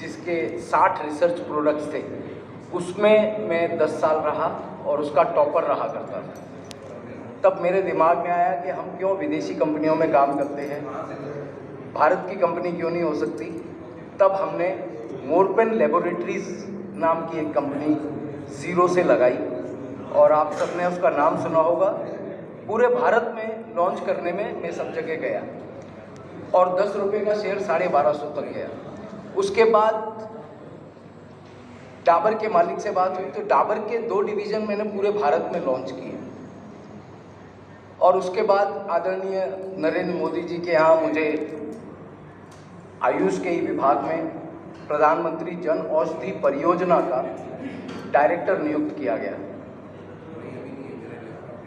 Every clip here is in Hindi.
जिसके 60 रिसर्च प्रोडक्ट्स थे, उसमें मैं 10 साल रहा और उसका टॉपर रहा करता था। तब मेरे दिमाग में आया कि हम क्यों विदेशी कंपनियों में काम करते हैं, भारत की कंपनी क्यों नहीं हो सकती। तब हमने मोरपेन लेबोरेटरीज नाम की एक कंपनी ज़ीरो से लगाई और आप सबने उसका नाम सुना होगा। पूरे भारत में लॉन्च करने में मैं सब जगह गया और 10 रुपये का शेयर 1250 तक गया। उसके बाद डाबर के मालिक से बात हुई तो डाबर के 2 डिवीज़न मैंने पूरे भारत में लॉन्च किए और उसके बाद आदरणीय नरेंद्र मोदी जी के यहाँ मुझे आयुष के ही विभाग में प्रधानमंत्री जन औषधि परियोजना का डायरेक्टर नियुक्त किया गया।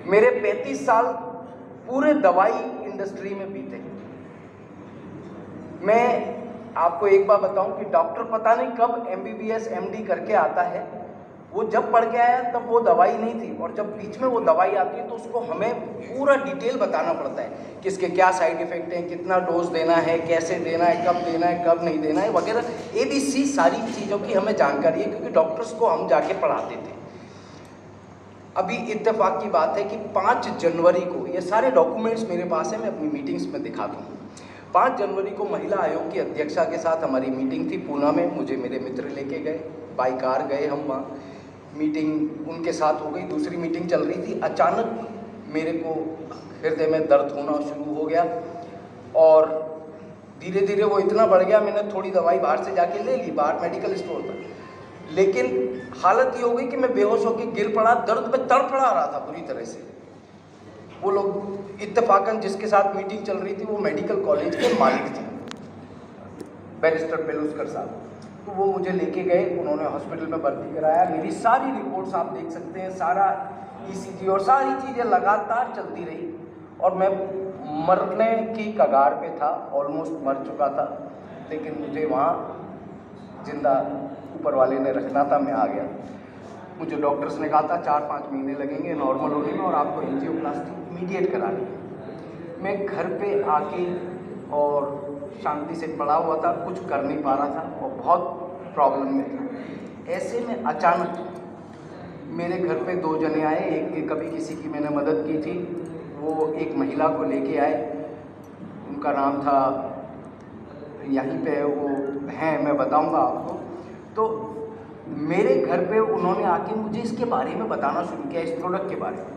मेरे 35 साल पूरे दवाई इंडस्ट्री में बीते। मैं आपको एक बात बताऊं कि डॉक्टर पता नहीं कब MBBS MD करके आता है, वो जब पढ़ के आया तब वो दवाई नहीं थी, और जब बीच में वो दवाई आती है तो उसको हमें पूरा डिटेल बताना पड़ता है कि इसके क्या साइड इफ़ेक्ट हैं, कितना डोज देना है, कैसे देना है, कब देना है, कब नहीं देना है वगैरह ABC सारी चीज़ों की हमें जानकारी है, क्योंकि डॉक्टर्स को हम जाके पढ़ाते थे। अभी इत्तेफाक की बात है कि 5 जनवरी को ये सारे डॉक्यूमेंट्स मेरे पास है, मैं अपनी मीटिंग्स में दिखाता हूँ। 5 जनवरी को महिला आयोग की अध्यक्षा के साथ हमारी मीटिंग थी पूना में। मुझे मेरे मित्र लेके गए, बाई कार गए हम वहाँ, मीटिंग उनके साथ हो गई। दूसरी मीटिंग चल रही थी, अचानक मेरे को हृदय में दर्द होना शुरू हो गया और धीरे धीरे वो इतना बढ़ गया, मैंने थोड़ी दवाई बाहर से जाके ले ली, बाहर मेडिकल स्टोर था, लेकिन हालत ये हो गई कि मैं बेहोश होकर गिर पड़ा, दर्द में तड़फड़ा रहा था बुरी तरह से। वो लोग इत्तेफाकन जिसके साथ मीटिंग चल रही थी वो मेडिकल कॉलेज के मालिक थे, बैरिस्टर बेलुस्कर साहब। तो वो मुझे लेके गए, उन्होंने हॉस्पिटल में भर्ती कराया। मेरी सारी रिपोर्ट्स आप देख सकते हैं, सारा ECG और सारी चीज़ें लगातार चलती रही और मैं मरने की कगार पे था, ऑलमोस्ट मर चुका था, लेकिन मुझे वहाँ जिंदा ऊपर वाले ने रखना था, मैं आ गया। मुझे डॉक्टर्स ने कहा था 4-5 महीने लगेंगे नॉर्मल होने में और आपको एंजियोप्लास्टी इमीडिएट करानी है। मैं घर पे आके और शांति से पड़ा हुआ था, कुछ कर नहीं पा रहा था और बहुत प्रॉब्लम में था। ऐसे में अचानक मेरे घर पे 2 जने आए, एक कभी किसी की मैंने मदद की थी, वो एक महिला को लेके आए, उनका नाम था, यहीं पे वो हैं, मैं बताऊंगा आपको। तो मेरे घर पे उन्होंने आके मुझे इसके बारे में बताना शुरू किया, इस प्रोडक्ट के बारे में।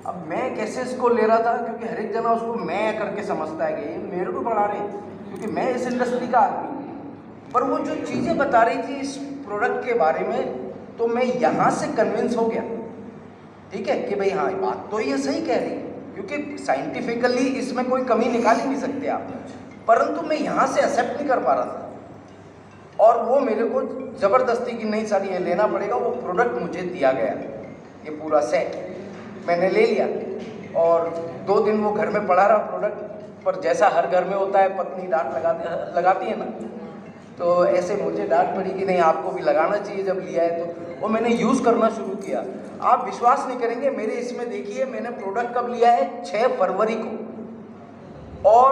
अब मैं कैसे इसको ले रहा था, क्योंकि हर एक जना उसको मैं करके समझता है कि ये मेरे को पढ़ा रहे हैं, क्योंकि मैं इस इंडस्ट्री का आदमी हूँ। पर वो जो चीज़ें बता रही थी इस प्रोडक्ट के बारे में, तो मैं यहाँ से कन्विंस हो गया, ठीक है, कि भाई हाँ बात तो ये सही कह रही है, क्योंकि साइंटिफिकली इसमें कोई कमी निकाल ही नहीं सकते आप, परंतु मैं यहाँ से एक्सेप्ट नहीं कर पा रहा था। और वो मेरे को ज़बरदस्ती की नहीं सर ये लेना पड़ेगा, वो प्रोडक्ट मुझे दिया गया, ये पूरा सेट मैंने ले लिया और 2 दिन वो घर में पड़ा रहा प्रोडक्ट। पर जैसा हर घर में होता है, पत्नी डांट लगाती है ना, तो ऐसे मुझे डांट पड़ी कि नहीं आपको भी लगाना चाहिए जब लिया है तो। वो मैंने यूज़ करना शुरू किया। आप विश्वास नहीं करेंगे, मेरे इसमें देखिए मैंने प्रोडक्ट कब लिया है, 6 फरवरी को, और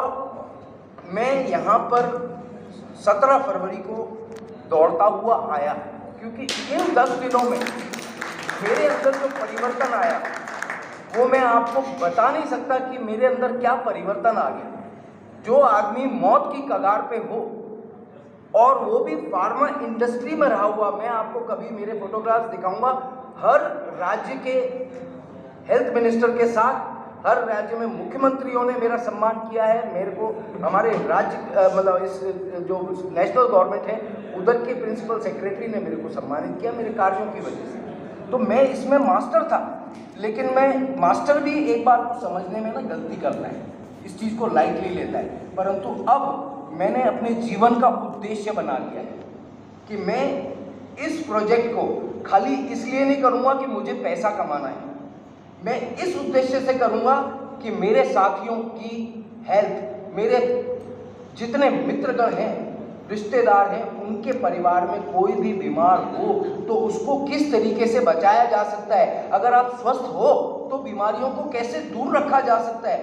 मैं यहाँ पर 17 फरवरी को दौड़ता हुआ आया, क्योंकि इन 10 दिनों में मेरे अंदर जो परिवर्तन आया वो मैं आपको बता नहीं सकता कि मेरे अंदर क्या परिवर्तन आ गया। जो आदमी मौत की कगार पे हो और वो भी फार्मा इंडस्ट्री में रहा हुआ, मैं आपको कभी मेरे फोटोग्राफ्स दिखाऊंगा, हर राज्य के हेल्थ मिनिस्टर के साथ, हर राज्य में मुख्यमंत्रियों ने मेरा सम्मान किया है। मेरे को हमारे राज्य मतलब इस जो नेशनल गवर्नमेंट है उधर के प्रिंसिपल सेक्रेटरी ने मेरे को सम्मानित किया मेरे कार्यों की वजह से। तो मैं इसमें मास्टर था, लेकिन मैं मास्टर भी एक बार को समझने में ना गलती करता है, इस चीज़ को लाइटली लेता है, परंतु अब मैंने अपने जीवन का उद्देश्य बना लिया है कि मैं इस प्रोजेक्ट को खाली इसलिए नहीं करूँगा कि मुझे पैसा कमाना है, मैं इस उद्देश्य से करूँगा कि मेरे साथियों की हेल्थ, मेरे जितने मित्रगण हैं, रिश्तेदार हैं, उनके परिवार में कोई भी बीमार हो तो उसको किस तरीके से बचाया जा सकता है, अगर आप स्वस्थ हो तो बीमारियों को कैसे दूर रखा जा सकता है,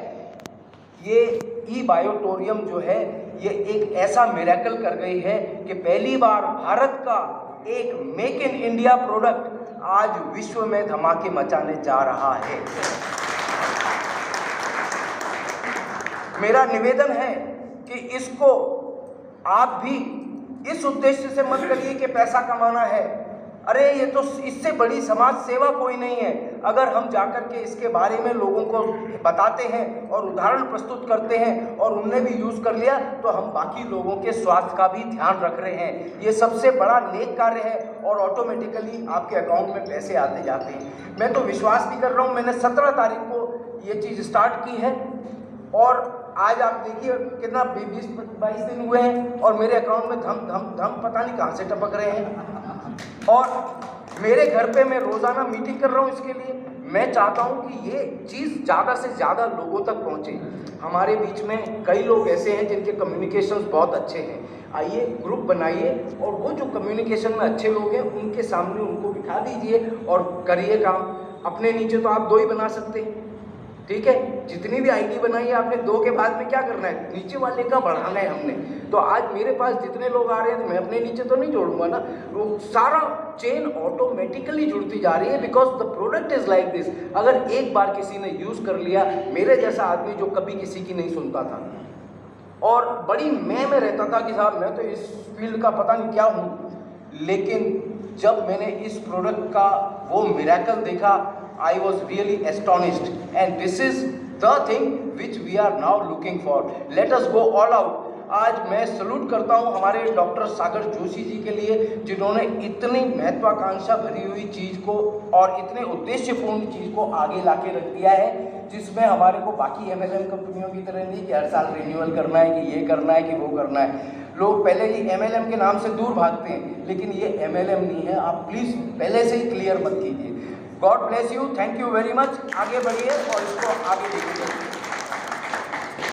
ये ई बायोटोरियम जो है ये एक ऐसा मिरेकल कर गई है कि पहली बार भारत का एक मेक इन इंडिया प्रोडक्ट आज विश्व में धमाके मचाने जा रहा है। मेरा निवेदन है कि इसको आप भी इस उद्देश्य से मत करिए कि पैसा कमाना है। अरे ये तो इससे बड़ी समाज सेवा कोई नहीं है। अगर हम जाकर के इसके बारे में लोगों को बताते हैं और उदाहरण प्रस्तुत करते हैं और उनने भी यूज़ कर लिया तो हम बाकी लोगों के स्वास्थ्य का भी ध्यान रख रहे हैं। ये सबसे बड़ा नेक कार्य है और ऑटोमेटिकली आपके अकाउंट में पैसे आते जाते हैं। मैं तो विश्वास भी कर रहा हूँ, मैंने 17 तारीख को ये चीज़ स्टार्ट की है और आज आप देखिए कितना 20-22 दिन हुए हैं और मेरे अकाउंट में धम धम धम पता नहीं कहाँ से टपक रहे हैं। और मेरे घर पे मैं रोज़ाना मीटिंग कर रहा हूँ इसके लिए। मैं चाहता हूँ कि ये चीज़ ज़्यादा से ज़्यादा लोगों तक पहुँचे। हमारे बीच में कई लोग ऐसे हैं जिनके कम्युनिकेशंस बहुत अच्छे हैं। आइए ग्रुप बनाइए और वो जो कम्युनिकेशन में अच्छे लोग हैं उनके सामने उनको बिठा दीजिए और करिए काम। अपने नीचे तो आप 2 ही बना सकते हैं, ठीक है। जितनी भी आईडी बनाई है आपने 2 के बाद में क्या करना है, नीचे वाले का बढ़ाना है हमने। तो आज मेरे पास जितने लोग आ रहे हैं तो मैं अपने नीचे तो नहीं जोड़ूंगा ना, वो सारा चेन ऑटोमेटिकली जुड़ती जा रही है because the product is like this. अगर एक बार किसी ने यूज़ कर लिया, मेरे जैसा आदमी जो कभी किसी की नहीं सुनता था और बड़ी मैं रहता था कि साहब मैं तो इस फील्ड का पता नहीं क्या हूँ, लेकिन जब मैंने इस प्रोडक्ट का वो मिरेकल देखा I was really astonished and this is the thing which we are now looking for. Let us go all out. आज मैं सलूट करता हूँ हमारे डॉक्टर सागर जोशी जी के लिए जिन्होंने इतनी महत्वाकांक्षा भरी हुई चीज़ को और इतने उद्देश्यपूर्ण चीज़ को आगे लाके रख दिया है, जिसमें हमारे को बाकी MLM कंपनियों की तरह नहीं कि हर साल रिन्यूअल करना है, कि ये करना है, कि वो करना है। लोग पहले ही MLM के नाम से दूर भागते हैं, लेकिन ये MLM नहीं है। आप प्लीज़ पहले से ही क्लियर मत कीजिए। God bless you, thank you very much. आगे बढ़िए और इसको आगे देखिए।